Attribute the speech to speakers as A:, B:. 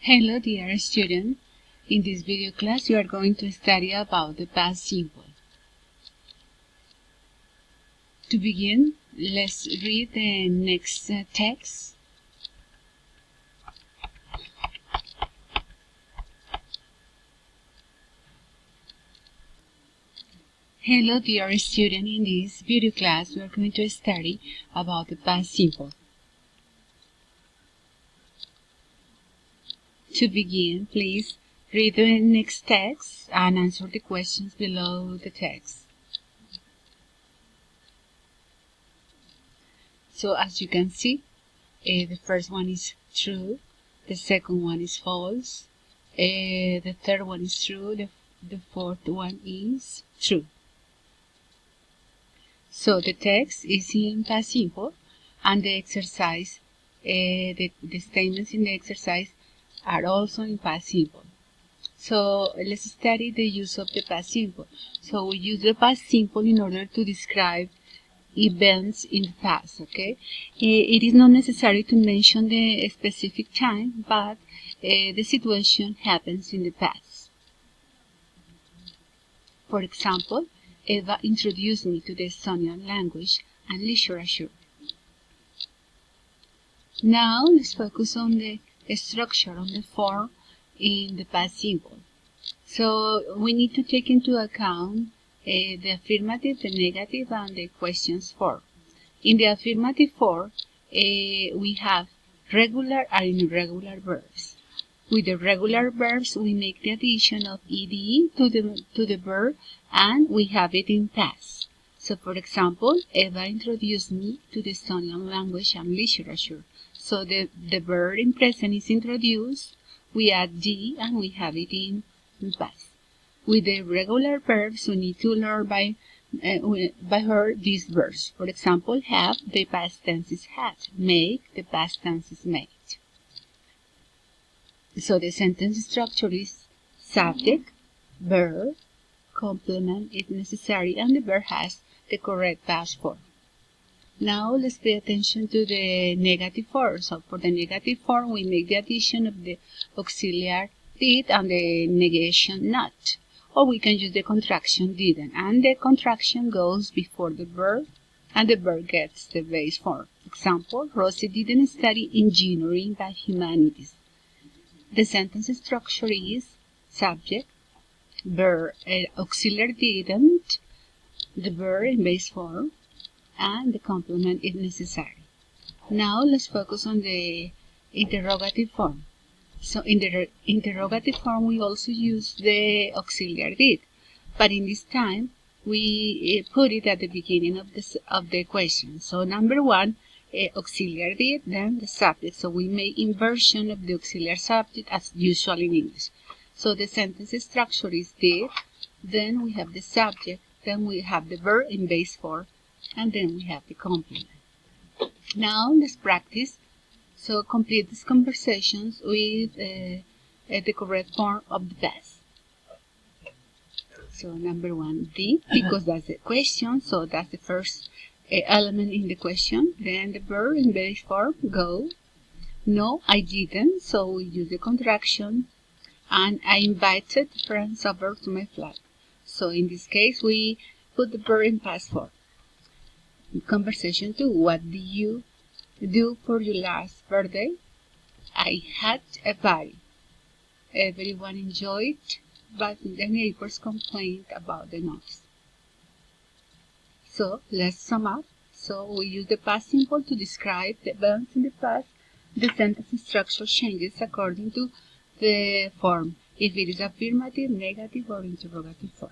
A: Hello dear student, in this video class you are going to study about the past simple. To begin, let's read the next text. Hello dear student, in this video class we are going to study about the past simple. To begin, please read the next text and answer the questions below the text. So as you can see, the first one is true, the second one is false, the third one is true, the fourth one is true. So the text is in past simple and the exercise, the statements in the exercise are also in past simple. So let's study the use of the past simple. So we use the past simple in order to describe events in the past, okay? It is not necessary to mention the specific time, but the situation happens in the past. For example, Eva introduced me to the Estonian language and literature. Now let's focus on the structure, on the form in the past simple. So we need to take into account the affirmative, the negative, and the questions form. In the affirmative form, we have regular and irregular verbs. With the regular verbs, we make the addition of ed to the verb, and we have it in past. So, for example, Eva introduced me to the Estonian language and literature. So the verb in present is introduced, we add d, and we have it in past. With the regular verbs, we need to learn by her these verbs. For example, have, the past tense is had. Make, the past tense is made. So the sentence structure is subject, verb, complement if necessary, and the verb has the correct past form. Now let's pay attention to the negative form. So for the negative form, we make the addition of the auxiliary did and the negation not. Or we can use the contraction didn't, and the contraction goes before the verb, and the verb gets the base form. Example, Rosie didn't study engineering but humanities. The sentence structure is subject, verb, auxiliary didn't, the verb in base form, and the complement if necessary. Now let's focus on the interrogative form. So in the interrogative form, we also use the auxiliary did, but in this time we put it at the beginning of the question. So number one, auxiliary did, then the subject. So we make inversion of the auxiliary subject as usual in English. So the sentence structure is did, then we have the subject, then we have the verb in base form, and then we have the complement. Now let's practice. So complete these conversations with the correct form of the past. So number one, did, because that's the question, so that's the first element in the question. Then the verb in base form, go. No, I didn't, so we use the contraction. And I invited friends over to my flat. So in this case, we put the verb in past form. Conversation 2, what did you do for your last birthday? I had a party. Everyone enjoyed, but the neighbors complained about the noise. So let's sum up. So we use the past simple to describe the events in the past. The sentence structure changes according to the form, if it is affirmative, negative, or interrogative form.